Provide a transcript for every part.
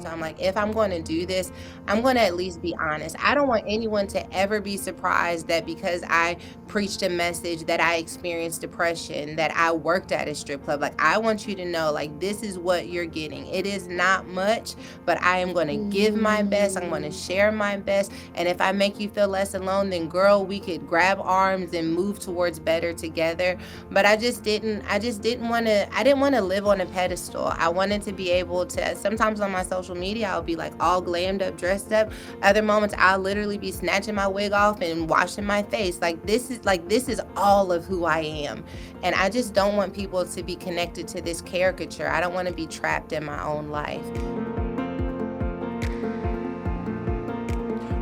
So I'm like, if I'm going to do this, I'm going to at least be honest. I don't want anyone to ever be surprised that because I preached a message that I experienced depression, that I worked at a strip club. Like, I want you to know, like, this is what you're getting. It is not much, but I am going to give my best. I'm going to share my best. And if I make you feel less alone, then girl, we could grab arms and move towards better together. But I just didn't want to, I didn't want to live on a pedestal. I wanted to be able to, sometimes on my social media, I'll be like all glammed up, dressed up. Other moments I'll literally be snatching my wig off and washing my face. This is all of who I am. And I just don't want people to be connected to this caricature. I don't want to be trapped in my own life.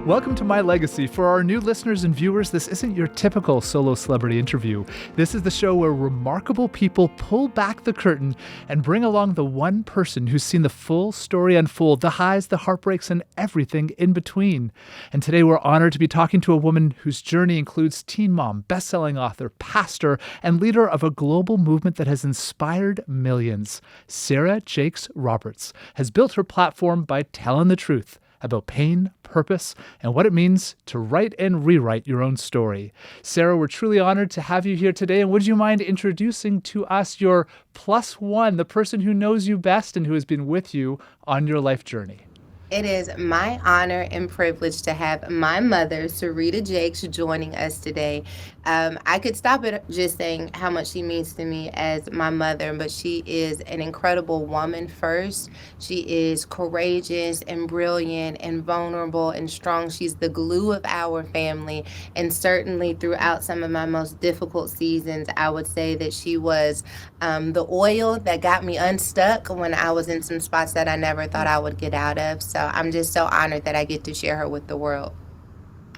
Welcome to My Legacy. For our new listeners and viewers, this isn't your typical solo celebrity interview. This is the show where remarkable people pull back the curtain and bring along the one person who's seen the full story unfold, the highs, the heartbreaks, and everything in between. And today we're honored to be talking to a woman whose journey includes teen mom, best-selling author, pastor, and leader of a global movement that has inspired millions. Serita Jakes Roberts has built her platform by telling the truth about pain, purpose, and what it means to write and rewrite your own story. Sarah, we're truly honored to have you here today, and would you mind introducing to us your plus one, the person who knows you best and who has been with you on your life journey? It is my honor and privilege to have my mother, Serita Jakes, joining us today. I could stop at just saying how much she means to me as my mother, but she is an incredible woman first. She is courageous and brilliant and vulnerable and strong. She's the glue of our family. And certainly throughout some of my most difficult seasons, I would say that she was the oil that got me unstuck when I was in some spots that I never thought I would get out of. So I'm just so honored that I get to share her with the world.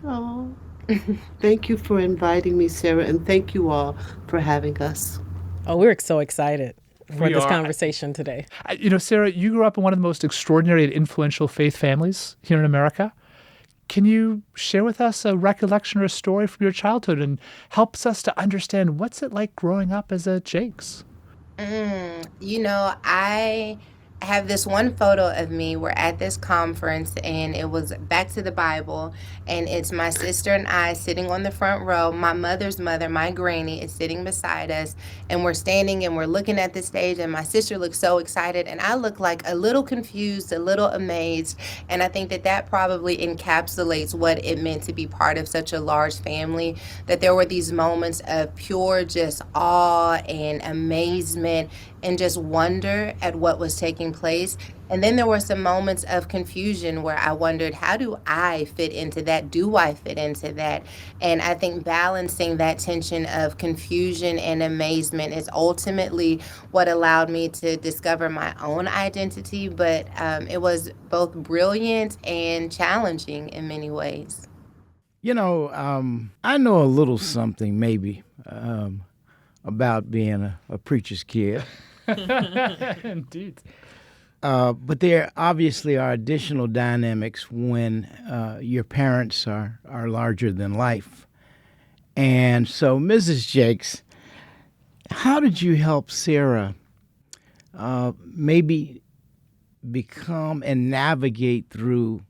Oh, thank you for inviting me, Sarah, and thank you all for having us. Oh, we're so excited for We this are. conversation today. Sarah, you grew up in one of the most extraordinary and influential faith families here in America. Can you share with us a recollection or a story from your childhood and helps us to understand what's it like growing up as a Jakes? I have this one photo of me. We're at this conference and it was back to the Bible, and it's my sister and I sitting on the front row. My mother's mother, my granny, is sitting beside us, and we're standing and we're looking at the stage, and my sister looks so excited and I look like a little confused, a little amazed. And I think that probably encapsulates what it meant to be part of such a large family, that there were these moments of pure just awe and amazement and just wonder at what was taking place. And then there were some moments of confusion where I wondered, how do I fit into that? Do I fit into that? And I think balancing that tension of confusion and amazement is ultimately what allowed me to discover my own identity. But it was both brilliant and challenging in many ways. I know a little something maybe about being a preacher's kid. Indeed. But there obviously are additional dynamics when your parents are larger than life. And so, Mrs. Jakes, how did you help Sarah maybe become and navigate through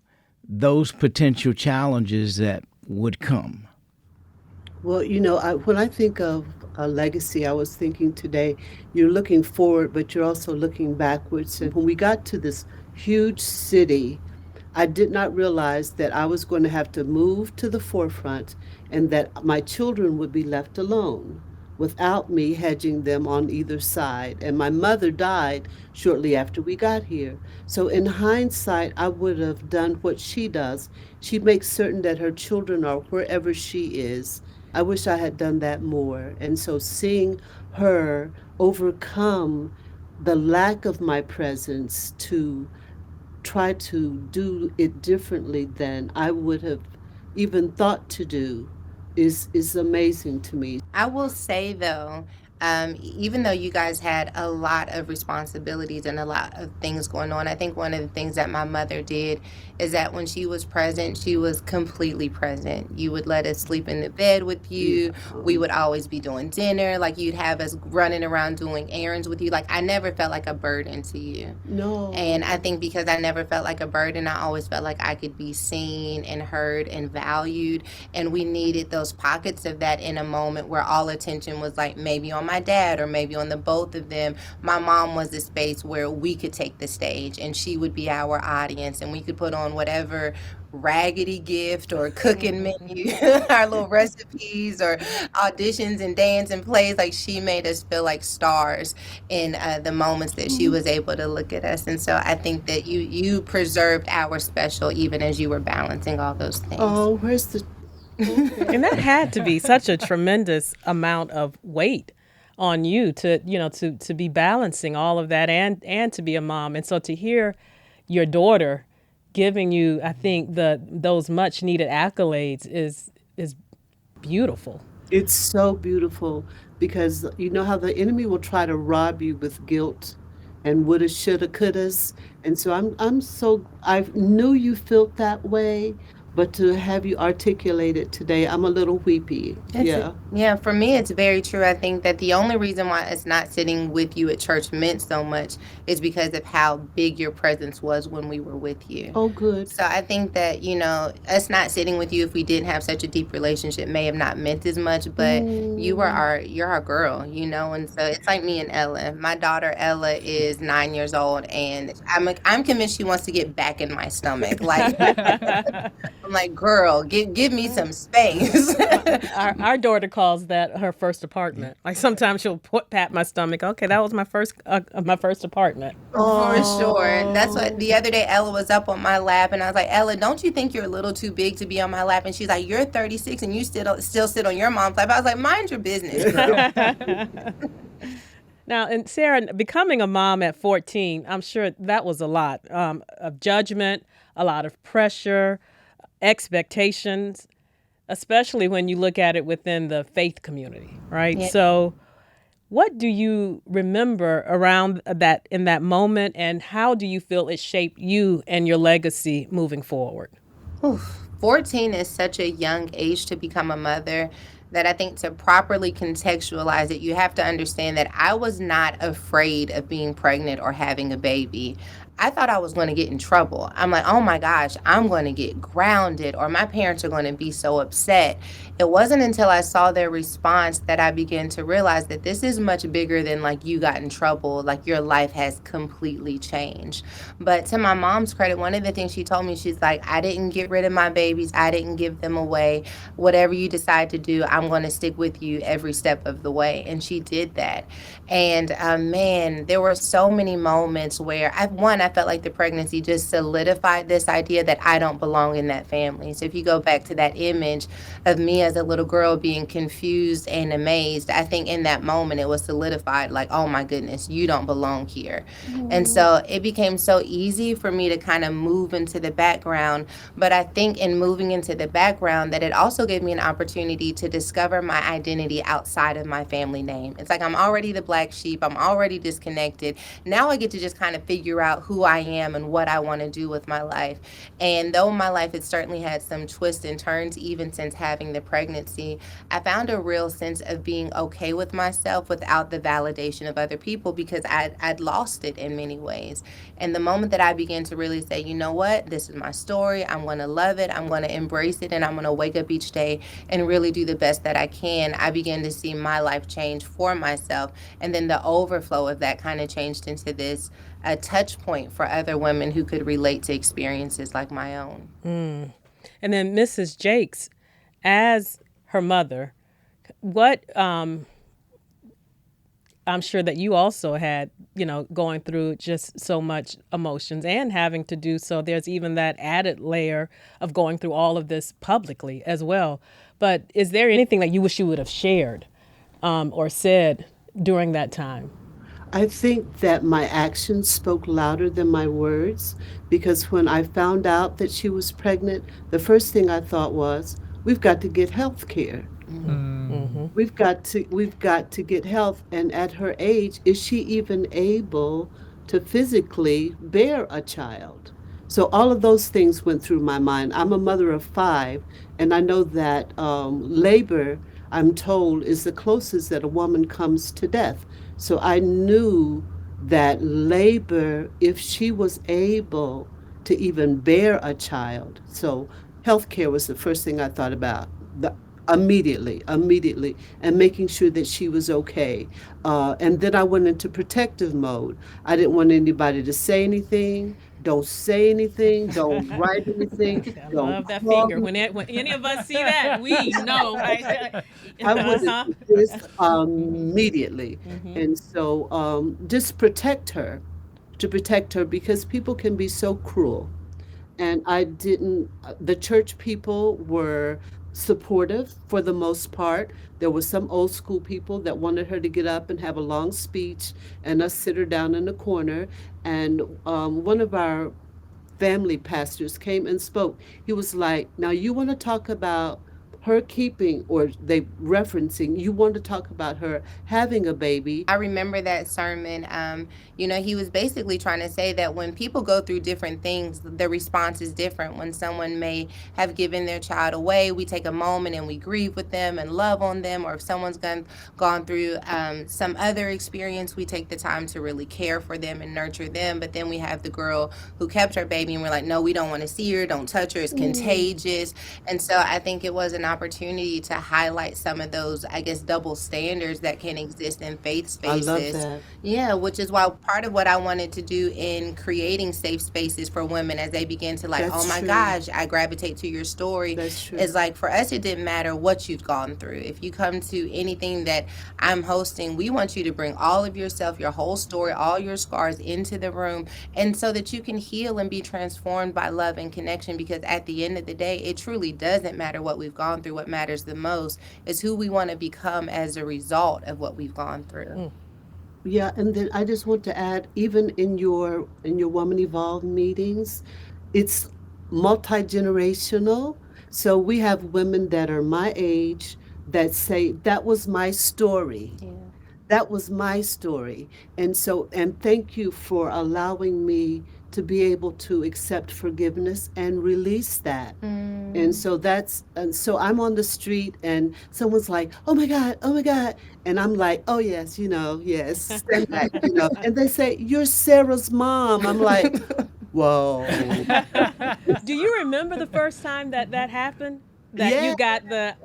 those potential challenges that would come? Well, when I think of a legacy, I was thinking today, you're looking forward, but you're also looking backwards. And when we got to this huge city, I did not realize that I was going to have to move to the forefront and that my children would be left alone without me hedging them on either side. And my mother died shortly after we got here. So in hindsight, I would have done what she does. She makes certain that her children are wherever she is. I wish I had done that more. And so seeing her overcome the lack of my presence to try to do it differently than I would have even thought to do is amazing to me. I will say, though, Even though you guys had a lot of responsibilities and a lot of things going on, I think one of the things that my mother did is that when she was present, she was completely present. You would let us sleep in the bed with Yeah. you. We would always be doing dinner. Like, you'd have us running around doing errands with you. Like, I never felt like a burden to you. And I No. think because I never felt like a burden, I always felt like I could be seen and heard and valued. And we needed those pockets of that in a moment where all attention was like maybe on my dad or maybe on the both of them. My mom was the space where we could take the stage and she would be our audience, and we could put on whatever raggedy gift or cooking menu, our little recipes or auditions and dance and plays. Like, she made us feel like stars in the moments that she was able to look at us. And so I think that you preserved our special even as you were balancing all those things. Oh, where's the? And Okay. that had to be such a tremendous amount of weight on you to, to be balancing all of that and to be a mom. And so to hear your daughter giving you, I think, those much needed accolades is beautiful. It's so beautiful because you know how the enemy will try to rob you with guilt and woulda, shoulda, couldas. And so I knew you felt that way, but to have you articulate it today, I'm a little weepy. That's it. Yeah. Yeah, for me, it's very true. I think that the only reason why it's not sitting with you at church meant so much is because of how big your presence was when we were with you. Oh, good. So I think that, us not sitting with you if we didn't have such a deep relationship may have not meant as much, but Mm. you're our girl, and so it's like me and Ella. My daughter Ella is 9 years old, and I'm convinced she wants to get back in my stomach. Like, I'm like, girl, give me some space. Our daughter calls that her first apartment. Like sometimes she'll pat my stomach. Okay, that was my first apartment. For sure. That's what Oh. the other day Ella was up on my lap and I was like, Ella, don't you think you're a little too big to be on my lap? And she's like, you're 36 and you still sit on your mom's lap. I was like, mind your business, girl. Now, and Sarah, becoming a mom at 14, I'm sure that was a lot of judgment, a lot of pressure, expectations, especially when you look at it within the faith community, right? Yeah. So, what do you remember around that in that moment, and how do you feel it shaped you and your legacy moving forward? Oof. 14 is such a young age to become a mother that I think to properly contextualize it, you have to understand that I was not afraid of being pregnant or having a baby. I thought I was going to get in trouble. I'm like, oh my gosh, I'm going to get grounded, or my parents are going to be so upset. It wasn't until I saw their response that I began to realize that this is much bigger than like you got in trouble, like your life has completely changed. But to my mom's credit, one of the things she told me, she's like, I didn't get rid of my babies, I didn't give them away. Whatever you decide to do, I'm going to stick with you every step of the way. And she did that. And man, there were so many moments where I felt like the pregnancy just solidified this idea that I don't belong in that family. So if you go back to that image of me as a little girl being confused and amazed, I think in that moment it was solidified like, oh my goodness, you don't belong here. And so it became so easy for me to kind of move into the background. But I think in moving into the background that it also gave me an opportunity to discover my identity outside of my family name. It's like I'm already the black sheep. I'm already disconnected. Now I get to just kind of figure out who I am and what I want to do with my life. And though my life has certainly had some twists and turns, even since having the pregnancy, I found a real sense of being okay with myself without the validation of other people because I'd lost it in many ways. And the moment that I began to really say, you know what, this is my story, I'm going to love it, I'm going to embrace it, and I'm going to wake up each day and really do the best that I can, I began to see my life change for myself. And then the overflow of that kind of changed into this a touch point for other women who could relate to experiences like my own. And then Mrs. Jakes, as her mother, what I'm sure that you also had, going through just so much emotions and having to do so. There's even that added layer of going through all of this publicly as well. But is there anything that you wish you would have shared or said during that time? I think that my actions spoke louder than my words because when I found out that she was pregnant, the first thing I thought was, we've got to get health care. Mm-hmm. Mm-hmm. we've got to get health. And at her age, is she even able to physically bear a child? So all of those things went through my mind. I'm a mother of five, and I know that labor, I'm told, is the closest that a woman comes to death. So I knew that labor, if she was able to even bear a child, so healthcare was the first thing I thought about. Immediately, and making sure that she was okay. And then I went into protective mode. I didn't want anybody to say anything. Don't say anything. Don't write anything. I Don't love that call finger. me. When any of us see that, we know, right? I went Uh-huh. into this immediately. And so just to protect her, because people can be so cruel. And I didn't, the church people were supportive for the most part. There were some old school people that wanted her to get up and have a long speech and us sit her down in a corner. And one of our family pastors came and spoke. He was like, now you want to talk about her keeping, or they referencing, you want to talk about her having a baby. I remember that sermon. He was basically trying to say that when people go through different things, the response is different. When someone may have given their child away, we take a moment and we grieve with them and love on them. Or if someone's gone through some other experience, we take the time to really care for them and nurture them. But then we have the girl who kept her baby and we're like, no, we don't want to see her, don't touch her, it's contagious. And so I think it was an opportunity to highlight some of those, I guess, double standards that can exist in faith I love spaces. that. Yeah, which is why part of what I wanted to do in creating safe spaces for women as they begin to like, oh That's my true. gosh, I gravitate to your story, That's is true. like for us, it didn't matter what you've gone through. If you come to anything that I'm hosting, we want you to bring all of yourself, your whole story, all your scars into the room, and so that you can heal and be transformed by love and connection. Because at the end of the day, it truly doesn't matter what we've gone through. What matters the most is who we want to become as a result of what we've gone through. Yeah, and then I just want to add, even in your Woman Evolve meetings, it's multi-generational. So we have women that are my age that say, that was my story. Yeah. That was my story. And so, and thank you for allowing me to be able to accept forgiveness and release that. And Mm. so and so I'm on the street and someone's like, oh my God, oh my God. And I'm like, oh yes, yes, stand back, And they say, you're Sarah's mom. I'm like, whoa. Do you remember the first time that that happened? That Yeah, you got the,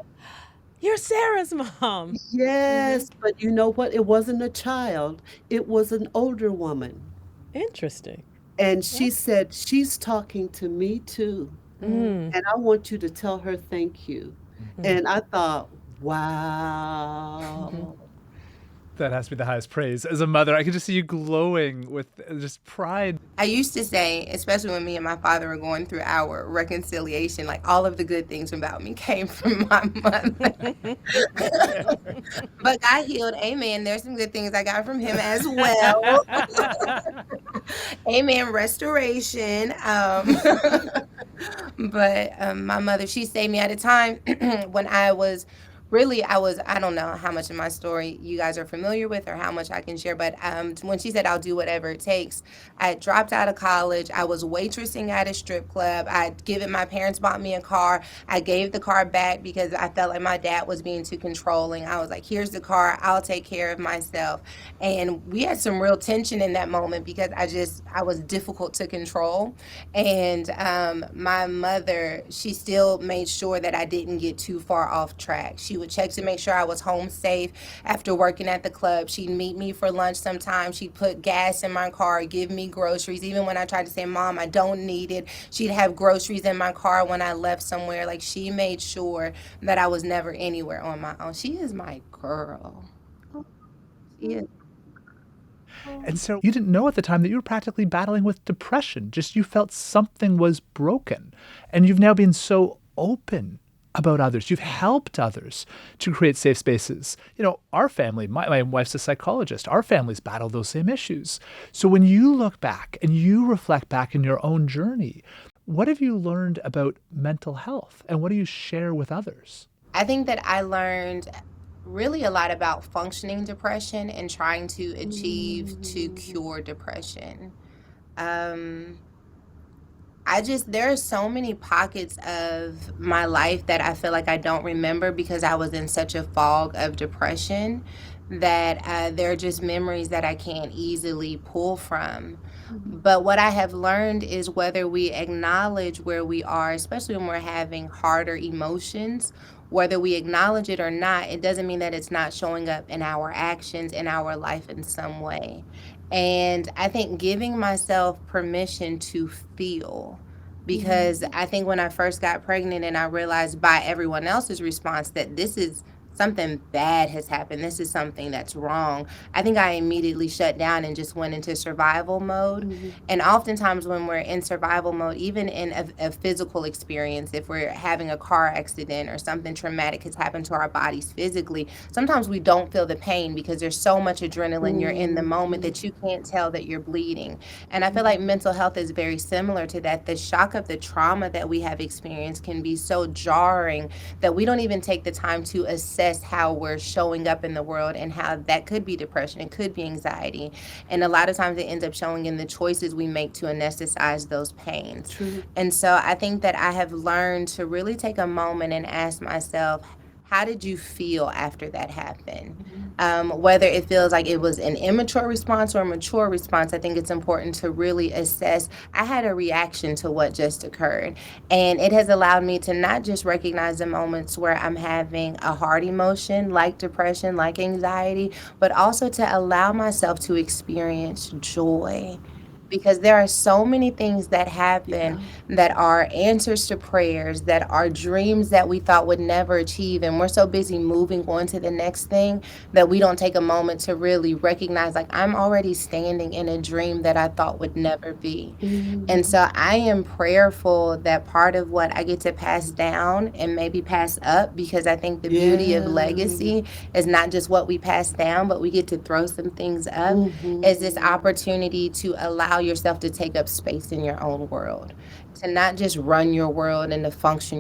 you're Sarah's mom. yes. But you know what? It wasn't a child. It was an older woman. Interesting. And she said, she's talking to me too. And I want you to tell her thank you. And I thought, wow. That has to be the highest praise. As a mother, I can just see you glowing with just pride. I used to say, especially when me and my father were going through our reconciliation, like all of the good things about me came from my mother. But God healed, amen. There's some good things I got from him as well. Amen. Restoration. But my mother, she saved me at a time when I don't know how much of my story you guys are familiar with or how much I can share, but when she said, I'll do whatever it takes, I dropped out of college. I was waitressing at a strip club. My parents bought me a car. I gave the car back because I felt like my dad was being too controlling. I was like, here's the car. I'll take care of myself. And we had some real tension in that moment because I was difficult to control. And my mother, she still made sure that I didn't get too far off track. She would check to make sure I was home safe after working at the club. She'd meet me for lunch sometimes. She'd put gas in my car, give me groceries. Even when I tried to say, Mom, I don't need it, she'd have groceries in my car when I left somewhere. Like, she made sure that I was never anywhere on my own. She is my girl. She is. And so you didn't know at the time that you were practically battling with depression. Just you felt something was broken. And you've now been so open about others. You've helped others to create safe spaces. Our family, my wife's a psychologist. Our families battle those same issues. So when you look back and you reflect back in your own journey, what have you learned about mental health and what do you share with others? I think that I learned really a lot about functioning depression and trying to achieve to cure depression. Um, there are so many pockets of my life that I feel like I don't remember because I was in such a fog of depression that there are just memories that I can't easily pull from. But what I have learned is whether we acknowledge where we are, especially when we're having harder emotions, whether we acknowledge it or not, it doesn't mean that it's not showing up in our actions, in our life in some way. And I think giving myself permission to feel, because I think when I first got pregnant and I realized by everyone else's response that this is something bad has happened, this is something that's wrong, I think I immediately shut down and just went into survival mode. And oftentimes when we're in survival mode, even in a physical experience, if we're having a car accident or something traumatic has happened to our bodies physically, sometimes we don't feel the pain because there's so much adrenaline, you're in the moment that you can't tell that you're bleeding. And I feel like mental health is very similar to that. The shock of the trauma that we have experienced can be so jarring that we don't even take the time to assess how we're showing up in the world and how that could be depression, it could be anxiety. And a lot of times it ends up showing in the choices we make to anesthetize those pains. True. And so I think that I have learned to really take a moment and ask myself, how did you feel after that happened? Whether it feels like it was an immature response or a mature response, I think it's important to really assess. I had a reaction to what just occurred, and it has allowed me to not just recognize the moments where I'm having a hard emotion like depression, like anxiety, but also to allow myself to experience joy, because there are so many things that happen that are answers to prayers, that are dreams that we thought would never achieve, and we're so busy moving on to the next thing that we don't take a moment to really recognize, like, I'm already standing in a dream that I thought would never be. And so I am prayerful that part of what I get to pass down and maybe pass up, because I think the beauty of legacy is not just what we pass down, but we get to throw some things up, is this opportunity to allow yourself to take up space in your own world, to not just run your world and to function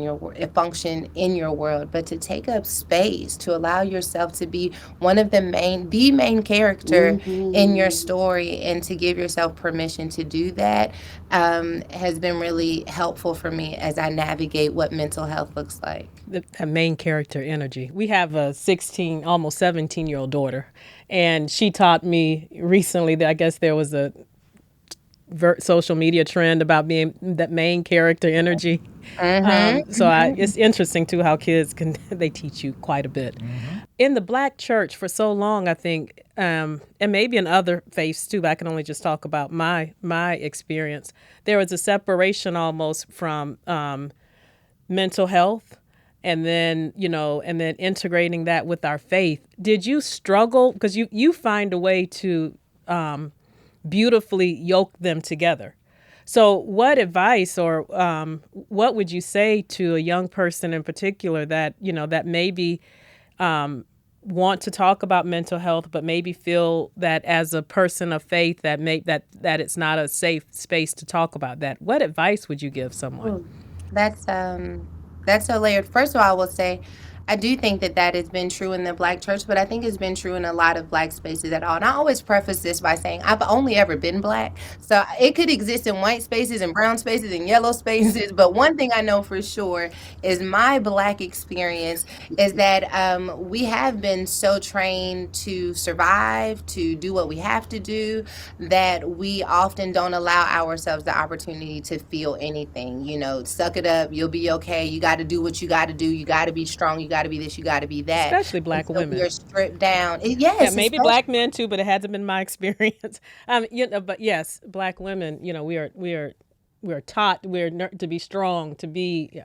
in your world, but to take up space, to allow yourself to be one of the main character in your story, and to give yourself permission to do that has been really helpful for me as I navigate what mental health looks like. The main character energy. We have a 16, almost 17-year-old daughter, and she taught me recently that I guess there was a social media trend about being that main character energy. It's interesting too how kids they teach you quite a bit. In the Black church for so long, I think, and maybe in other faiths too, but I can only just talk about my experience. There was a separation almost from mental health, and then integrating that with our faith. Did you struggle, because you find a way to beautifully yoke them together? So what advice or what would you say to a young person in particular that that maybe want to talk about mental health, but maybe feel that as a person of faith that it's not a safe space to talk about that? What advice would you give someone? That's so layered. First of all, I will say I do think that has been true in the Black church, but I think it's been true in a lot of Black spaces at all. And I always preface this by saying I've only ever been Black. So it could exist in white spaces and brown spaces and yellow spaces. But one thing I know for sure is my Black experience is that we have been so trained to survive, to do what we have to do, that we often don't allow ourselves the opportunity to feel anything. Suck it up, you'll be okay. You got to do what you got to do. You got to be strong. You got to be this, you got to be that. Especially Black women. You're stripped down. Yes. Yeah, maybe Black men too, but it hasn't been my experience. But yes, Black women, we are taught to be strong, to be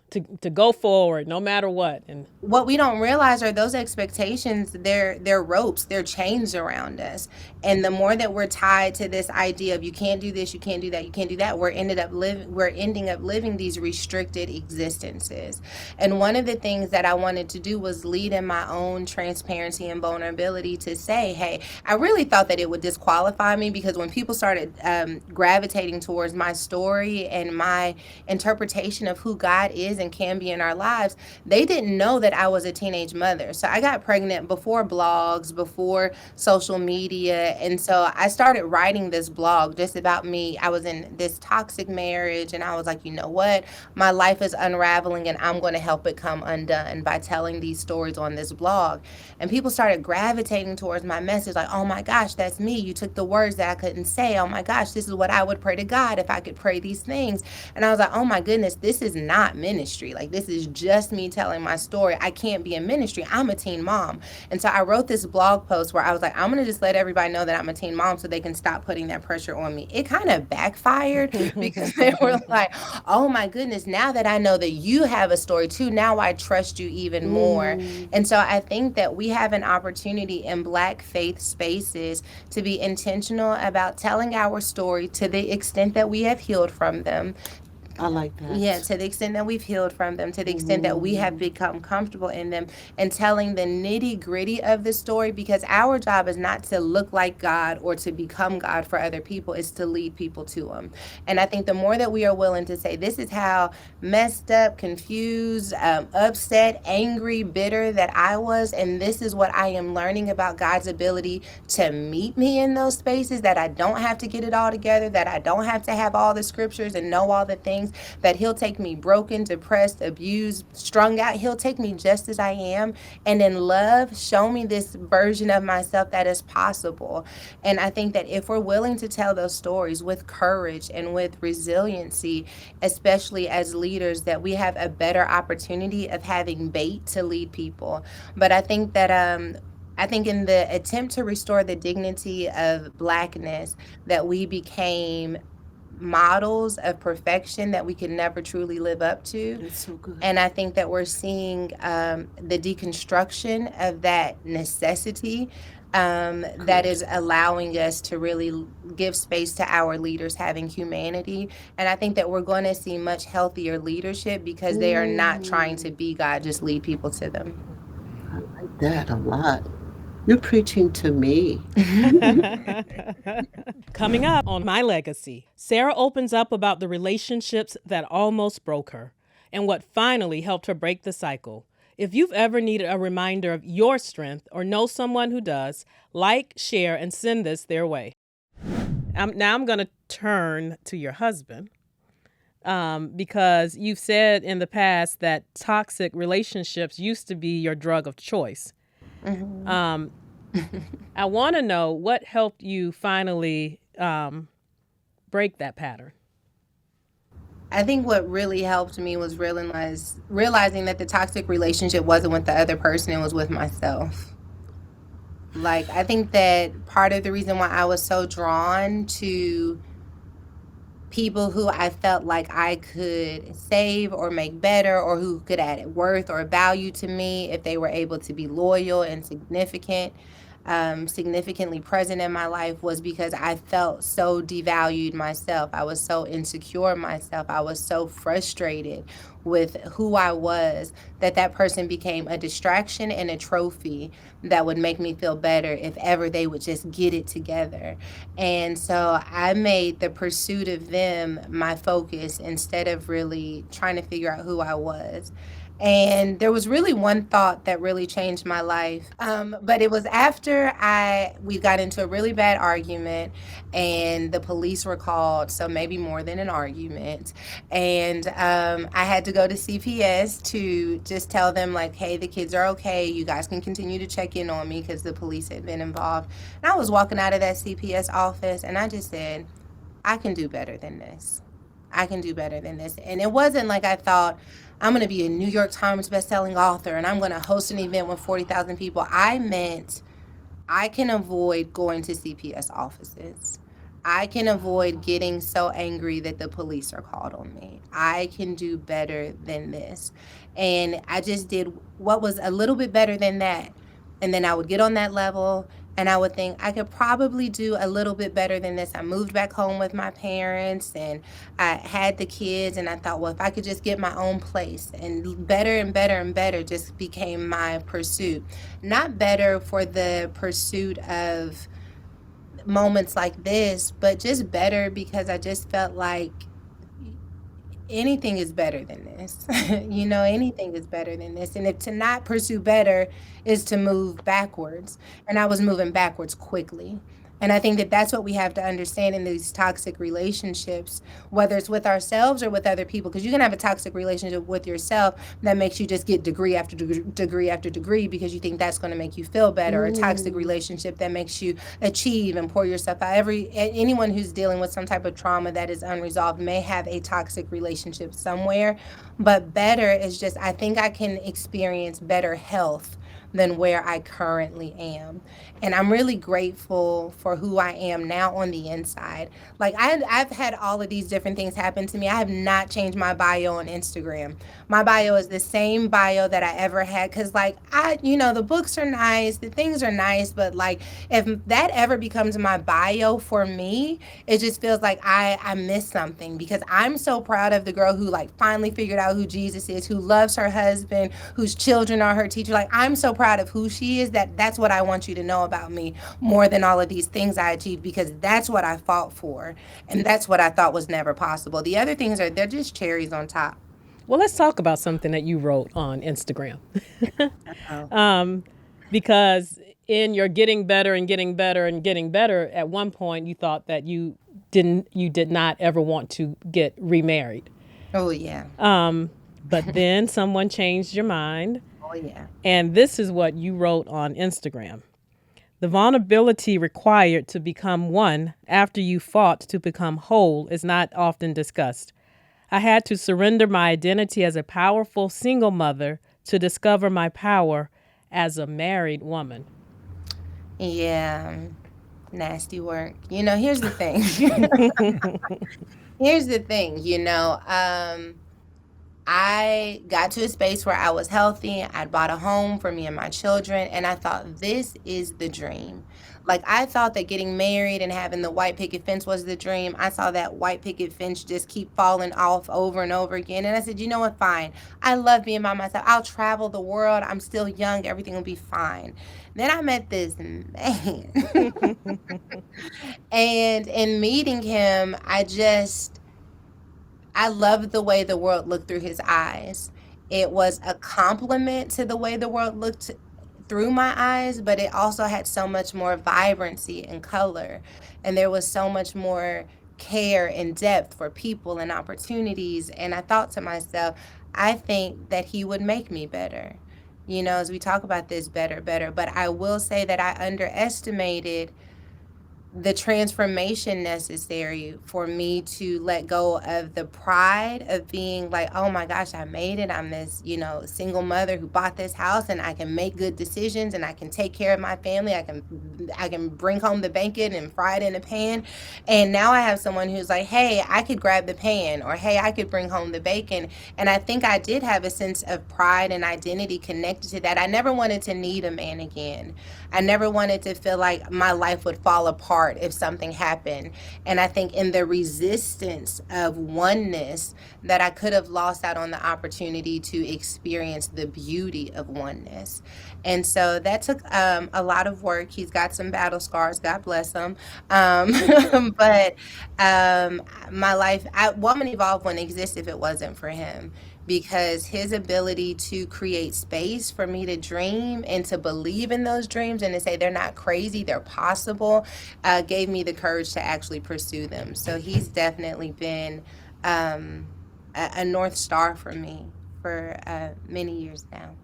to go forward no matter what. And what we don't realize are those expectations, they're ropes, they're chains around us. And the more that we're tied to this idea of you can't do this, you can't do that, you can't do that, we're ending up living these restricted existences. And one of the things that I wanted to do was lead in my own transparency and vulnerability to say, hey, I really thought that it would disqualify me, because when people started gravitating towards my story and my interpretation of who God God is and can be in our lives, they didn't know that I was a teenage mother. So I got pregnant before blogs, before social media. And so I started writing this blog just about me. I was in this toxic marriage, and I was like, you know what? My life is unraveling, and I'm going to help it come undone by telling these stories on this blog. And people started gravitating towards my message like, oh my gosh, that's me. You took the words that I couldn't say. Oh my gosh, this is what I would pray to God if I could pray these things. And I was like, oh my goodness, this is not ministry. Like, this is just me telling my story. I can't be in ministry. I'm a teen mom. And so I wrote this blog post where I was like, I'm going to just let everybody know that I'm a teen mom so they can stop putting that pressure on me. It kind of backfired because they were like, oh my goodness, now that I know that you have a story too, now I trust you even more. And so I think that we have an opportunity in Black faith spaces to be intentional about telling our story to the extent that we have healed from them. I like that. Yeah, to the extent that we've healed from them, to the extent that we have become comfortable in them, and telling the nitty gritty of the story, because our job is not to look like God or to become God for other people, it's to lead people to Him. And I think the more that we are willing to say, this is how messed up, confused, upset, angry, bitter that I was, and this is what I am learning about God's ability to meet me in those spaces, that I don't have to get it all together, that I don't have to have all the scriptures and know all the things, that He'll take me broken, depressed, abused, strung out. He'll take me just as I am, and in love show me this version of myself that is possible. And I think that if we're willing to tell those stories with courage and with resiliency, especially as leaders, that we have a better opportunity of having bait to lead people. But I think that I think in the attempt to restore the dignity of Blackness, that we became models of perfection that we can never truly live up to. That's so good. And I think that we're seeing the deconstruction of that necessity that is allowing us to really give space to our leaders having humanity. And I think that we're going to see much healthier leadership because they are not trying to be God, just lead people to them. I like that a lot. You're preaching to me. Coming up on My Legacy, Sarah opens up about the relationships that almost broke her and what finally helped her break the cycle. If you've ever needed a reminder of your strength or know someone who does, like, share, and send this their way. Now I'm going to turn to your husband because you've said in the past that toxic relationships used to be your drug of choice. Mm-hmm. I want to know what helped you finally break that pattern. I think what really helped me was realizing that the toxic relationship wasn't with the other person, it was with myself. Like, I think that part of the reason why I was so drawn to people who I felt like I could save or make better, or who could add worth or value to me if they were able to be loyal and significantly present in my life, was because I felt so devalued myself. I was so insecure myself. I was so frustrated with who I was that person became a distraction and a trophy that would make me feel better if ever they would just get it together. And so I made the pursuit of them my focus instead of really trying to figure out who I was. And there was really one thought that really changed my life. But it was after we got into a really bad argument and the police were called, so maybe more than an argument. And I had to go to CPS to just tell them, like, hey, the kids are okay. You guys can continue to check in on me because the police had been involved. And I was walking out of that CPS office and I just said, I can do better than this. I can do better than this. And it wasn't like I thought, I'm going to be a New York Times bestselling author and I'm going to host an event with 40,000 people. I meant I can avoid going to CPS offices. I can avoid getting so angry that the police are called on me. I can do better than this. And I just did what was a little bit better than that. And then I would get on that level and I would think I could probably do a little bit better than this. I moved back home with my parents and I had the kids, and I thought, well, if I could just get my own place, and better and better and better just became my pursuit. Not better for the pursuit of moments like this, but just better because I just felt like anything is better than this. Anything is better than this. And if to not pursue better is to move backwards, and I was moving backwards quickly. And I think that that's what we have to understand in these toxic relationships, whether it's with ourselves or with other people. Because you can have a toxic relationship with yourself that makes you just get degree after degree after degree because you think that's going to make you feel better. Or a toxic relationship that makes you achieve and pour yourself out. Anyone who's dealing with some type of trauma that is unresolved may have a toxic relationship somewhere. But better is just, I think I can experience better health than where I currently am. And I'm really grateful for who I am now on the inside. Like I've had all of these different things happen to me. I have not changed my bio on Instagram. My bio is the same bio that I ever had. Cause like the books are nice, the things are nice, but like if that ever becomes my bio for me, it just feels like I miss something because I'm so proud of the girl who like finally figured out who Jesus is, who loves her husband, whose children are her teacher. Like I'm so proud of who she is that's what I want you to know about me more than all of these things I achieved because that's what I fought for and that's what I thought was never possible. The other things they're just cherries on top. Well, let's talk about something that you wrote on Instagram. Because in your getting better and getting better and getting better, at one point you thought that you did not ever want to get remarried. Oh yeah. But then someone changed your mind. Oh yeah. And this is what you wrote on Instagram. The vulnerability required to become one after you fought to become whole is not often discussed. I had to surrender my identity as a powerful single mother to discover my power as a married woman. Yeah. Nasty work. Here's the thing. Here's the thing, I got to a space where I was healthy. I'd bought a home for me and my children, and I thought this is the dream. Like I thought that getting married and having the white picket fence was the dream. I saw that white picket fence just keep falling off over and over again. And I said, you know what, fine. I love being by myself. I'll travel the world. I'm still young. Everything will be fine. Then I met this man. And in meeting him, I loved the way the world looked through his eyes. It was a compliment to the way the world looked through my eyes, but it also had so much more vibrancy and color. And there was so much more care and depth for people and opportunities. And I thought to myself, I think that he would make me better. As we talk about this better. But I will say that I underestimated the transformation necessary for me to let go of the pride of being like, oh my gosh, I made it. I'm this, single mother who bought this house and I can make good decisions and I can take care of my family. I can bring home the bacon and fry it in a pan. And now I have someone who's like, hey, I could grab the pan or hey, I could bring home the bacon. And I think I did have a sense of pride and identity connected to that. I never wanted to need a man again. I never wanted to feel like my life would fall apart if something happened. And I think in the resistance of oneness that I could have lost out on the opportunity to experience the beauty of oneness. And so that took a lot of work. He's got some battle scars, God bless him. But my life, Woman Evolve wouldn't exist if it wasn't for him. Because his ability to create space for me to dream and to believe in those dreams and to say they're not crazy, they're possible, gave me the courage to actually pursue them. So he's definitely been a North Star for me for many years now.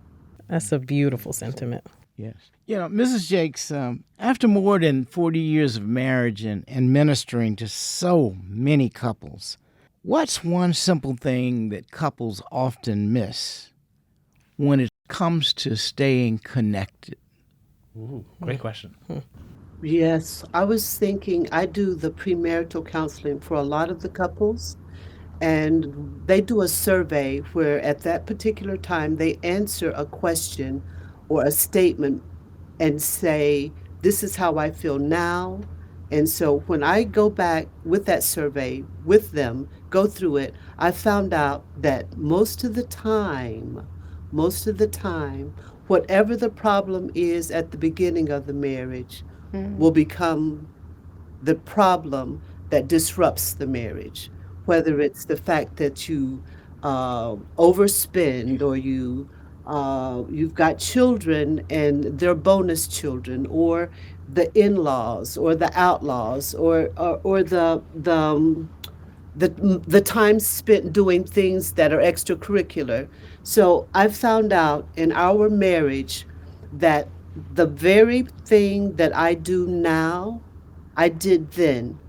That's a beautiful sentiment. Yes. Mrs. Jakes, after more than 40 years of marriage and ministering to so many couples, what's one simple thing that couples often miss when it comes to staying connected? Ooh, great question. Yes, I was thinking I do the premarital counseling for a lot of the couples, and they do a survey where at that particular time they answer a question or a statement and say, this is how I feel now. And so when I go back with that survey with them, go through it, I found out that most of the time, whatever the problem is at the beginning of the marriage will become the problem that disrupts the marriage. whether it's the fact that you overspend, or you've got children and they're bonus children, or the in-laws or the outlaws, or the time spent doing things that are extracurricular. So I've found out in our marriage that the very thing that I do now, I did then.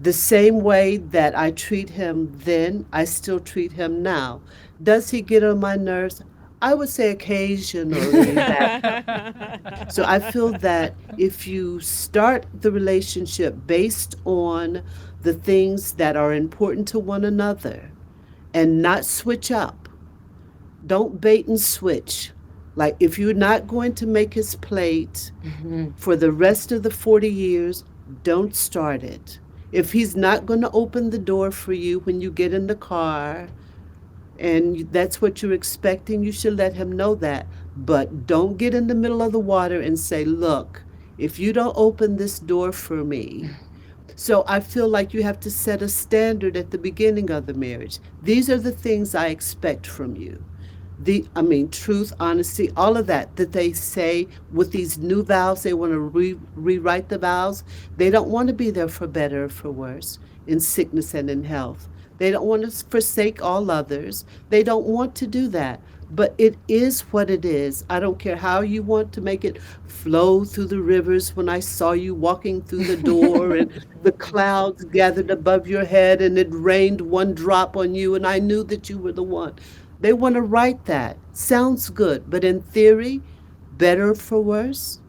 The same way that I treat him then, I still treat him now. Does he get on my nerves? I would say occasionally that. So I feel that if you start the relationship based on the things that are important to one another and not switch up, don't bait and switch. Like, if you're not going to make his plate for the rest of the 40 years, don't start it. If he's not going to open the door for you when you get in the car, and that's what you're expecting, you should let him know that. But don't get in the middle of the water and say, look, if you don't open this door for me. So I feel like you have to set a standard at the beginning of the marriage. These are the things I expect from you. Truth, honesty, all of that they say with these new vows. They want to rewrite the vows. They don't want to be there for better or for worse, in sickness and in health. They don't want to forsake all others. They don't want to do that. But it is what it is. I don't care how you want to make it flow through the rivers. When I saw you walking through the door and the clouds gathered above your head and it rained one drop on you and I knew that you were the one. They want to write that. Sounds good, but in theory, better for worse,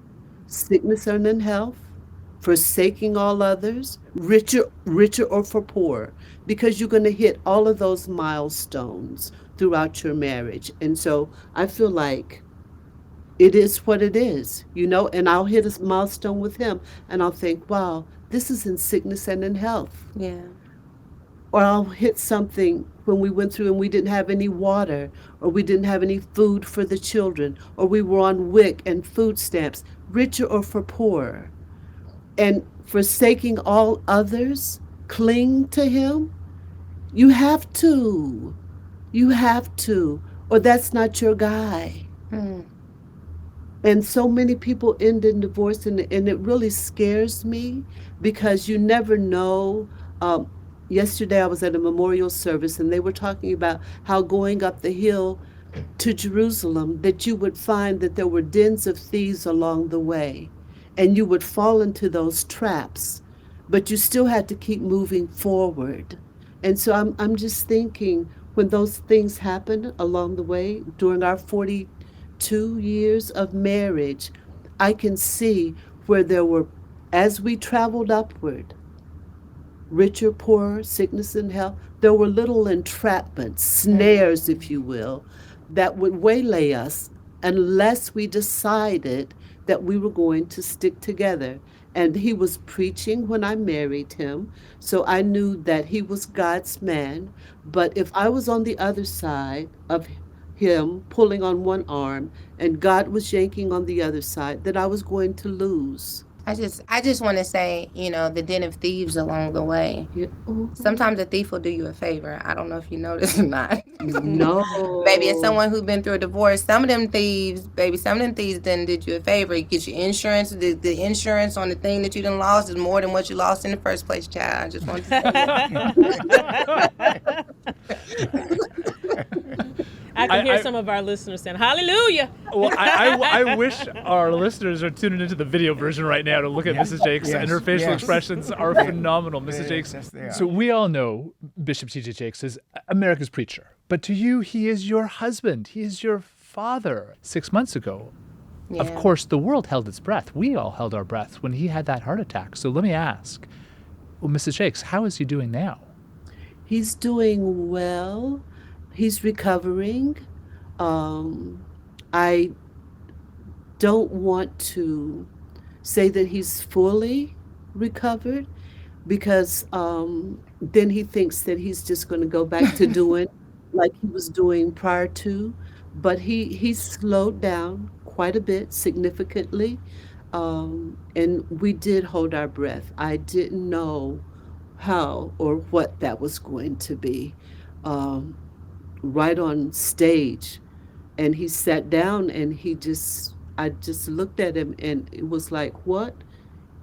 sickness and in health, forsaking all others, richer or for poor, because you're going to hit all of those milestones throughout your marriage. And so I feel like it is what it is, and I'll hit a milestone with him and I'll think, wow, this is in sickness and in health. Yeah. Or I'll hit something when we went through and we didn't have any water, or we didn't have any food for the children, or we were on WIC and food stamps, richer or for poor. And forsaking all others, cling to him. You have to. You have to. Or that's not your guy. Mm. And so many people end in divorce, and it really scares me because you never know. Yesterday I was at a memorial service and they were talking about how going up the hill to Jerusalem, that you would find that there were dens of thieves along the way, and you would fall into those traps, but you still had to keep moving forward. And so I'm just thinking, when those things happen along the way during our 42 years of marriage, I can see where there were, as we traveled upward, richer, poorer, sickness and health, there were little entrapments, snares, if you will, that would waylay us unless we decided that we were going to stick together. And he was preaching when I married him, so I knew that he was God's man. But if I was on the other side of him pulling on one arm and God was yanking on the other side, that I was going to lose. I just want to say, the den of thieves along the way. Yeah. Sometimes a thief will do you a favor. I don't know if you know this or not. No. Baby, as someone who's been through a divorce, some of them thieves done did you a favor. You get your insurance. The insurance on the thing that you done lost is more than what you lost in the first place, child. I just want to say that. I can hear some of our listeners saying, hallelujah. Well, I wish our listeners are tuning into the video version right now to look at Mrs. Jakes, and her facial expressions are phenomenal. Mrs. Jakes, so we all know Bishop T.J. Jakes is America's preacher, but to you, he is your husband. He is your father. 6 months ago, of course, the world held its breath. We all held our breath when he had that heart attack. So let me ask, Mrs. Jakes, how is he doing now? He's doing well. He's recovering. I don't want to say that he's fully recovered, because then he thinks that he's just going to go back to doing like he was doing prior to. But he slowed down quite a bit, significantly, and we did hold our breath. I didn't know how or what that was going to be. Um, right on stage, and he sat down and I just looked at him and it was like, what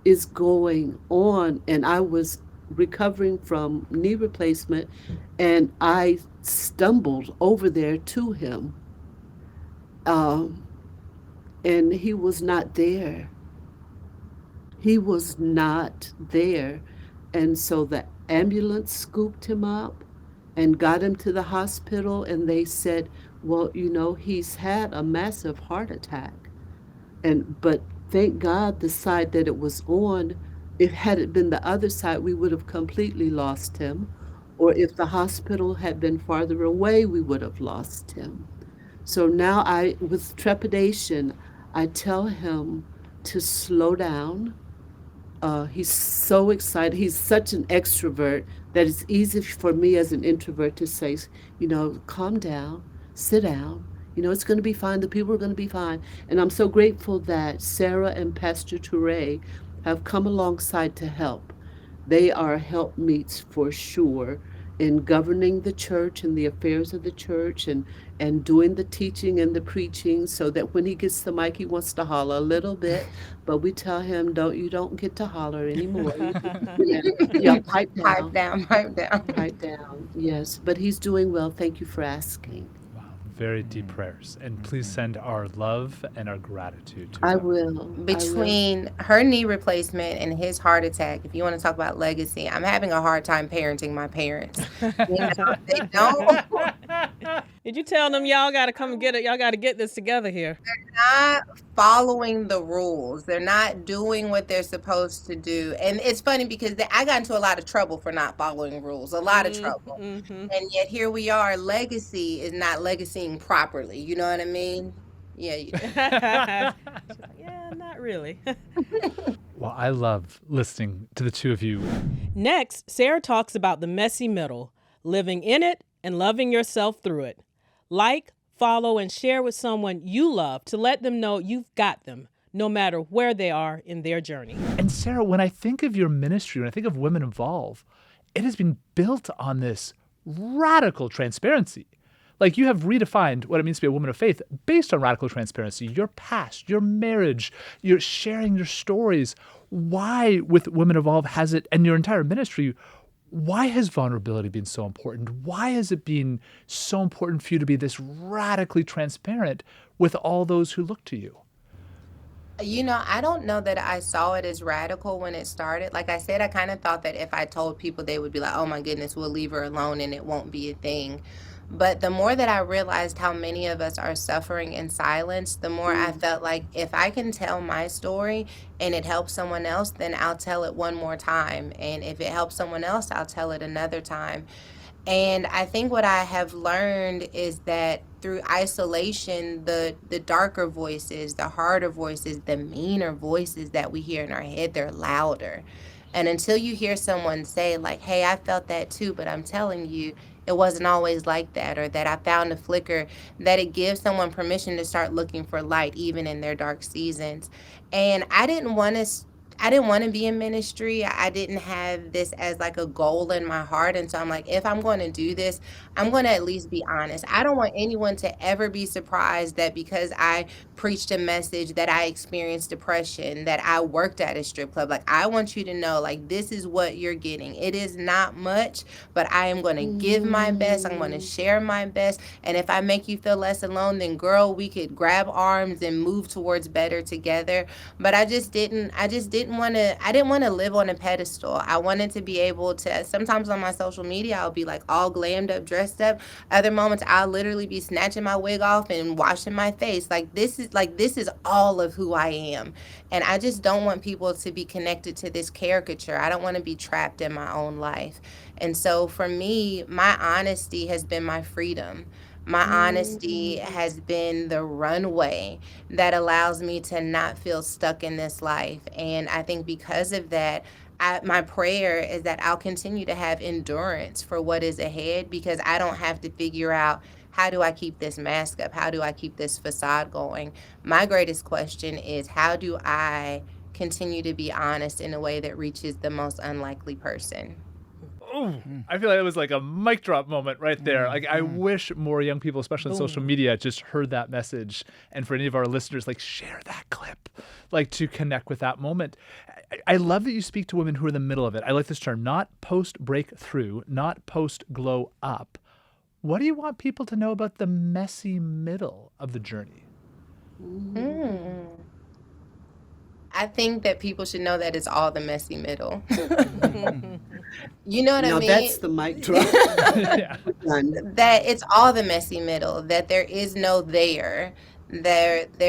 is going on? And I was recovering from knee replacement, and I stumbled over there to him, um, and he was not there. He was not there. And so the ambulance scooped him up and got him to the hospital, and they said, well, he's had a massive heart attack. But thank God the side that it was on, if had it been the other side, we would have completely lost him. Or if the hospital had been farther away, we would have lost him. So now with trepidation, I tell him to slow down. He's so excited. He's such an extrovert that it's easy for me as an introvert to say, calm down, sit down. It's going to be fine. The people are going to be fine. And I'm so grateful that Sarah and Pastor Touré have come alongside to help. They are helpmeets for sure in governing the church and the affairs of the church, and doing the teaching and the preaching, so that when he gets the mic, he wants to holler a little bit. But we tell him, you don't get to holler anymore. Yeah, yeah, pipe Pipe down, down, pipe down. pipe down. Yes, but he's doing well. Thank you for asking. Wow, very deep prayers. And please send our love and our gratitude to I them. will. Between her knee replacement and his heart attack, if you want to talk about legacy, I'm having a hard time parenting my parents. They don't Did you tell them y'all got to come and get it? Y'all got to get this together here. not following the rules. They're not doing what they're supposed to do. And it's funny because I got into a lot of trouble for not following rules, a lot of trouble. Mm-hmm. And yet here we are. Legacy is not legacying properly. You know what I mean? Yeah. Yeah, not really. Well, I love listening to the two of you. Next, Sarah talks about the messy middle, living in it and loving yourself through it. Like, follow, and share with someone you love to let them know you've got them, no matter where they are in their journey. And Sarah, when I think of your ministry, when I think of Women Evolve, it has been built on this radical transparency. Like, you have redefined what it means to be a woman of faith based on radical transparency. Your past, your marriage, you're sharing your stories. Why, with Women Evolve, has it, and your entire ministry, why has vulnerability been so important? Why has it been so important for you to be this radically transparent with all those who look to you? I don't know that I saw it as radical when it started. Like I said, I kind of thought that if I told people, they would be like, oh my goodness, we'll leave her alone and it won't be a thing. But the more that I realized how many of us are suffering in silence, the more I felt like if I can tell my story and it helps someone else, then I'll tell it one more time. And if it helps someone else, I'll tell it another time. And I think what I have learned is that through isolation, the darker voices, the harder voices, the meaner voices that we hear in our head, they're louder. And until you hear someone say, like, hey, I felt that too, but I'm telling you, it wasn't always like that, or that I found a flicker, that it gives someone permission to start looking for light even in their dark seasons. And I didn't want to be in ministry. I didn't have this as like a goal in my heart. And so I'm like, if I'm going to do this, I'm going to at least be honest. I don't want anyone to ever be surprised that because I preached a message that I experienced depression, that I worked at a strip club. Like, I want you to know, like, this is what you're getting. It is not much, but I am going to give my best. I'm going to share my best. And if I make you feel less alone, then girl, we could grab arms and move towards better together. But I didn't want to live on a pedestal. I wanted to be able to, sometimes on my social media, I'll be like all glammed up, dressed up. Other moments I'll literally be snatching my wig off and washing my face. This is all of who I am. And I just don't want people to be connected to this caricature. I don't want to be trapped in my own life. And so for me, my honesty has been my freedom. My honesty has been the runway that allows me to not feel stuck in this life. And I think because of that, my prayer is that I'll continue to have endurance for what is ahead, because I don't have to figure out, how do I keep this mask up? How do I keep this facade going? My greatest question is, how do I continue to be honest in a way that reaches the most unlikely person? Ooh, I feel like it was like a mic drop moment right there. Like I wish more young people, especially on social media, just heard that message. And for any of our listeners, like share that clip, like to connect with that moment. I love that you speak to women who are in the middle of it. I like this term, not post breakthrough, not post glow up. What do you want people to know about the messy middle of the journey? I think that people should know that it's all the messy middle. You know what I Now mean? that's the mic drop. Yeah. Done. That it's all the messy middle, that there is no there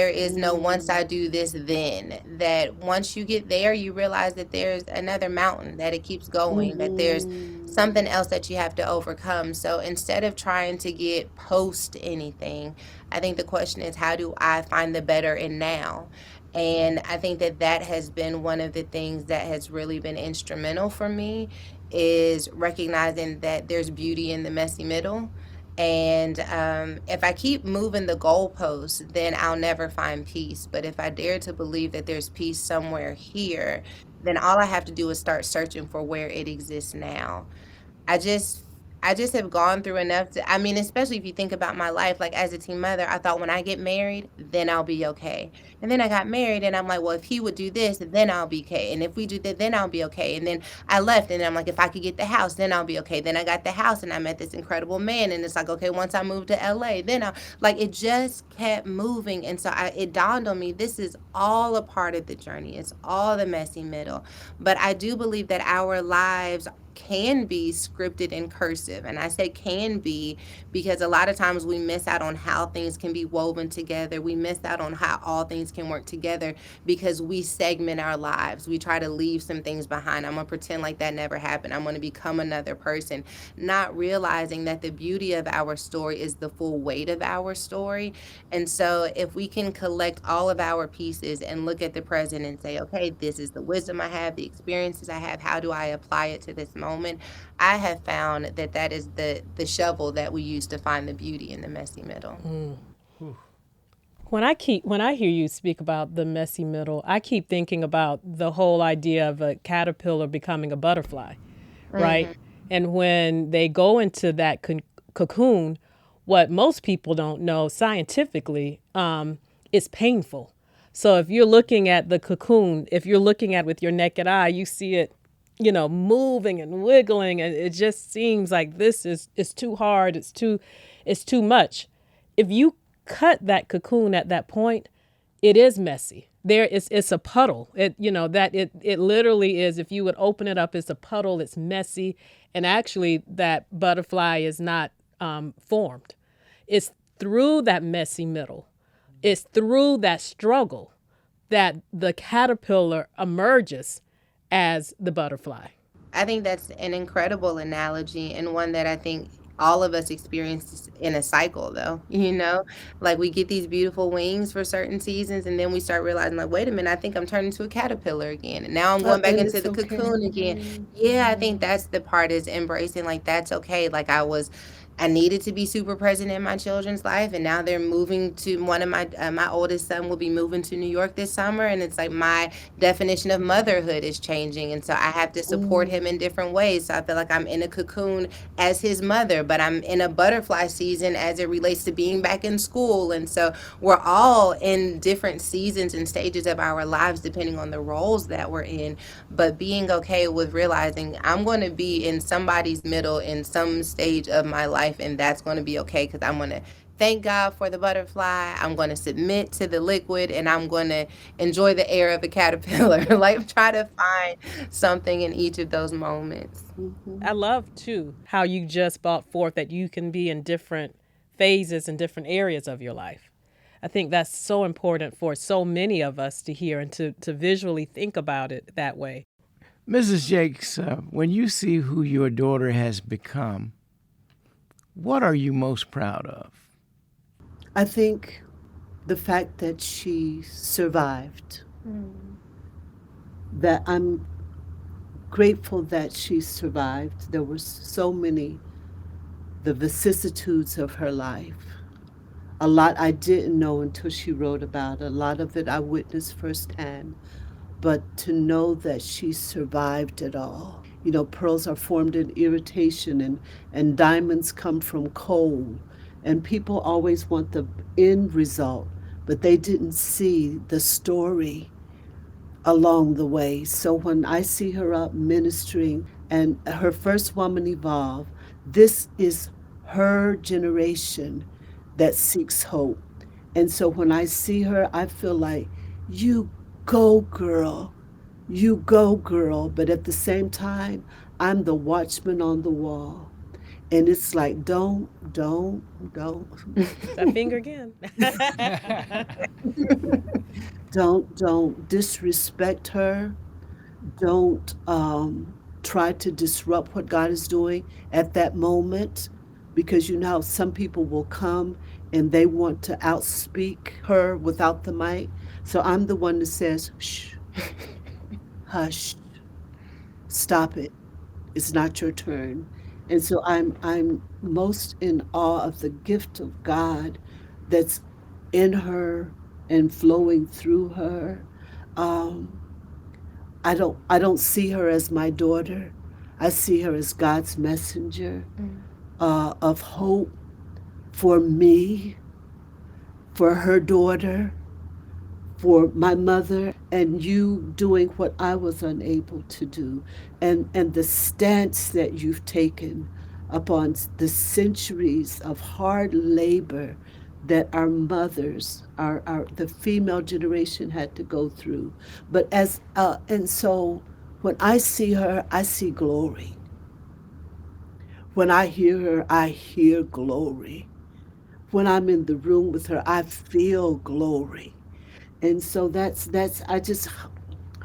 is no once I do this then, that once you get there you realize that there's another mountain, that it keeps going, that there's something else that you have to overcome. So instead of trying to get post anything, I think the question is, how do I find the better in now? And I think that that has been one of the things that has really been instrumental for me, is recognizing that there's beauty in the messy middle. And if I keep moving the goalposts, then I'll never find peace. But if I dare to believe that there's peace somewhere here, then all I have to do is start searching for where it exists now. I just I just have gone through enough to, I mean, especially if you think about my life, like as a teen mother, I thought when I get married, then I'll be okay. And then I got married and I'm like, well, if he would do this, then I'll be okay. And if we do that, then I'll be okay. And then I left and I'm like, if I could get the house, then I'll be okay. Then I got the house and I met this incredible man. And it's like, okay, once I moved to LA, then I, like, it just kept moving. And so it dawned on me, this is all a part of the journey. It's all the messy middle. But I do believe that our lives can be scripted in cursive. And I say can be because a lot of times we miss out on how things can be woven together. We miss out on how all things can work together because we segment our lives. We try to leave some things behind. I'm going to pretend like that never happened. I'm going to become another person, not realizing that the beauty of our story is the full weight of our story. And so if we can collect all of our pieces and look at the present and say, okay, this is the wisdom I have, the experiences I have, how do I apply it to this moment? I have found that that is the shovel that we use to find the beauty in the messy middle. When I hear you speak about the messy middle, I keep thinking about the whole idea of a caterpillar becoming a butterfly, right? And when they go into that cocoon, what most people don't know scientifically, it's painful. So if you're looking at the cocoon, if you're looking at it with your naked eye, you see it, moving and wiggling, and it just seems like this is it's too hard, it's too much. If you cut that cocoon at that point, it is messy. It's a puddle. It literally is. If you would open it up, it's a puddle. It's messy, and actually that butterfly is not formed. It's through that messy middle. It's through that struggle that the caterpillar emerges as the butterfly. I think that's an incredible analogy and one that I think all of us experience in a cycle though, like we get these beautiful wings for certain seasons and then we start realizing like, wait a minute, I think I'm turning to a caterpillar again. And now I'm going back And into it's the okay. cocoon again. Yeah, I think that's the part, is embracing like that's okay. Like I needed to be super present in my children's life, and now they're moving to one of my oldest son will be moving to New York this summer, and it's like my definition of motherhood is changing, and so I have to support him in different ways. So I feel like I'm in a cocoon as his mother, but I'm in a butterfly season as it relates to being back in school, and so we're all in different seasons and stages of our lives depending on the roles that we're in. But being okay with realizing I'm going to be in somebody's middle in some stage of my life, and that's going to be okay because I'm going to thank God for the butterfly. I'm going to submit to the liquid, and I'm going to enjoy the air of a caterpillar. Like try to find something in each of those moments. I love too how you just brought forth that you can be in different phases and different areas of your life. I think that's so important for so many of us to hear and to visually think about it that way. Mrs. Jakes, when you see who your daughter has become, what are you most proud of? I think the fact that she survived, that I'm grateful that she survived. There were so many, the vicissitudes of her life. A lot I didn't know until she wrote about it. A lot of it I witnessed firsthand. But to know that she survived it all pearls are formed in irritation, and diamonds come from coal. And people always want the end result, but they didn't see the story along the way. So when I see her up ministering and her first Woman Evolve, this is her generation that seeks hope. And so when I see her, I feel like, you go, girl. You go, girl. But at the same time, I'm the watchman on the wall. And it's like, don't. That finger again. Don't disrespect her. Don't try to disrupt what God is doing at that moment, because you know how some people will come and they want to outspeak her without the mic. So I'm the one that says, shh, hush, stop it. It's not your turn. And so I'm most in awe of the gift of God that's in her and flowing through her. Um, I don't see her as my daughter. I see her as God's messenger of hope for me, for her daughter, for my mother, and you doing what I was unable to do, and the stance that you've taken upon the centuries of hard labor that our mothers, our the female generation had to go through. But and so when I see her, I see glory. When I hear her, I hear glory. When I'm in the room with her, I feel glory. And so that's I just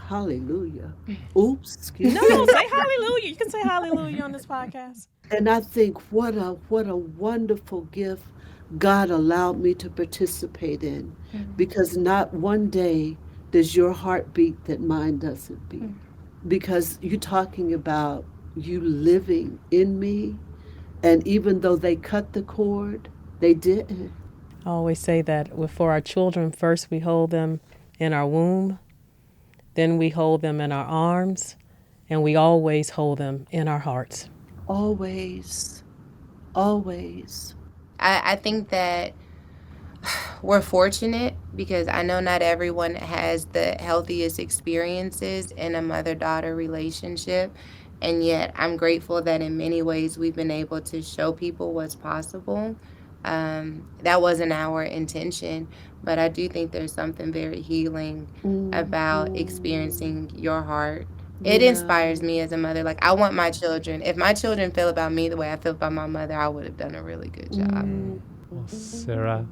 hallelujah. Oops, excuse No, me. say hallelujah. You can say hallelujah on this podcast. And I think what a wonderful gift God allowed me to participate in, because not one day does your heart beat that mine doesn't beat. Because you're talking about you living in me, and even though they cut the cord, they didn't. I always say that for our children, first we hold them in our womb, then we hold them in our arms, and we always hold them in our hearts. Always, always. I think that we're fortunate because I know not everyone has the healthiest experiences in a mother-daughter relationship. And yet I'm grateful that in many ways we've been able to show people what's possible. That wasn't our intention, but I do think there's something very healing about experiencing your heart. It Yeah. inspires me as a mother. Like, I want my children, if my children feel about me the way I feel about my mother, I would have done a really good job. Well, Sarah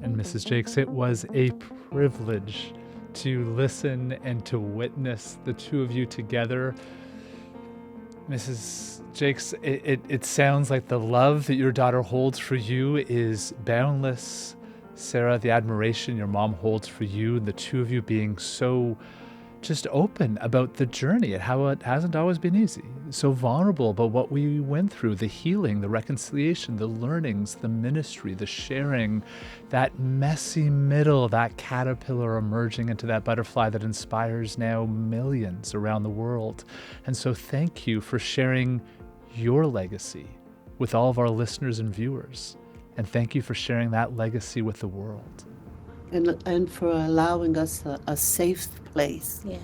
and Mrs. Jakes, it was a privilege to listen and to witness the two of you together. Mrs. Jakes, it sounds like the love that your daughter holds for you is boundless. Sarah, the admiration your mom holds for you, and the two of you being so just open about the journey and how it hasn't always been easy. So vulnerable about what we went through, the healing, the reconciliation, the learnings, the ministry, the sharing, that messy middle, that caterpillar emerging into that butterfly that inspires now millions around the world. And so thank you for sharing your legacy with all of our listeners and viewers. And thank you for sharing that legacy with the world. And for allowing us a safe place Yeah.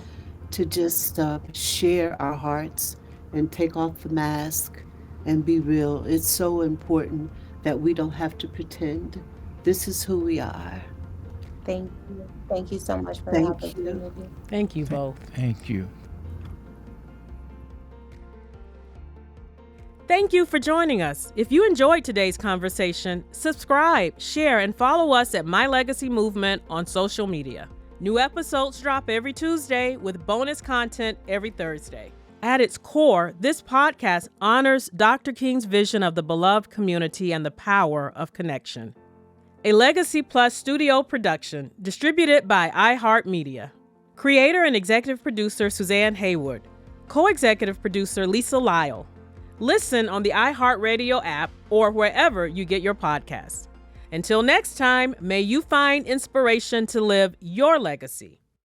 to just share our hearts and take off the mask and be real. It's so important that we don't have to pretend. This is who we are. Thank you. Thank you so much for the Thank you. opportunity. Thank you both. Thank you. Thank you for joining us. If you enjoyed today's conversation, subscribe, share, and follow us at My Legacy Movement on social media. New episodes drop every Tuesday with bonus content every Thursday. At its core, this podcast honors Dr. King's vision of the beloved community and the power of connection. A Legacy Plus studio production distributed by iHeartMedia. Creator and executive producer Suzanne Haywood. Co-executive producer Lisa Lyle. Listen on the iHeartRadio app or wherever you get your podcasts. Until next time, may you find inspiration to live your legacy.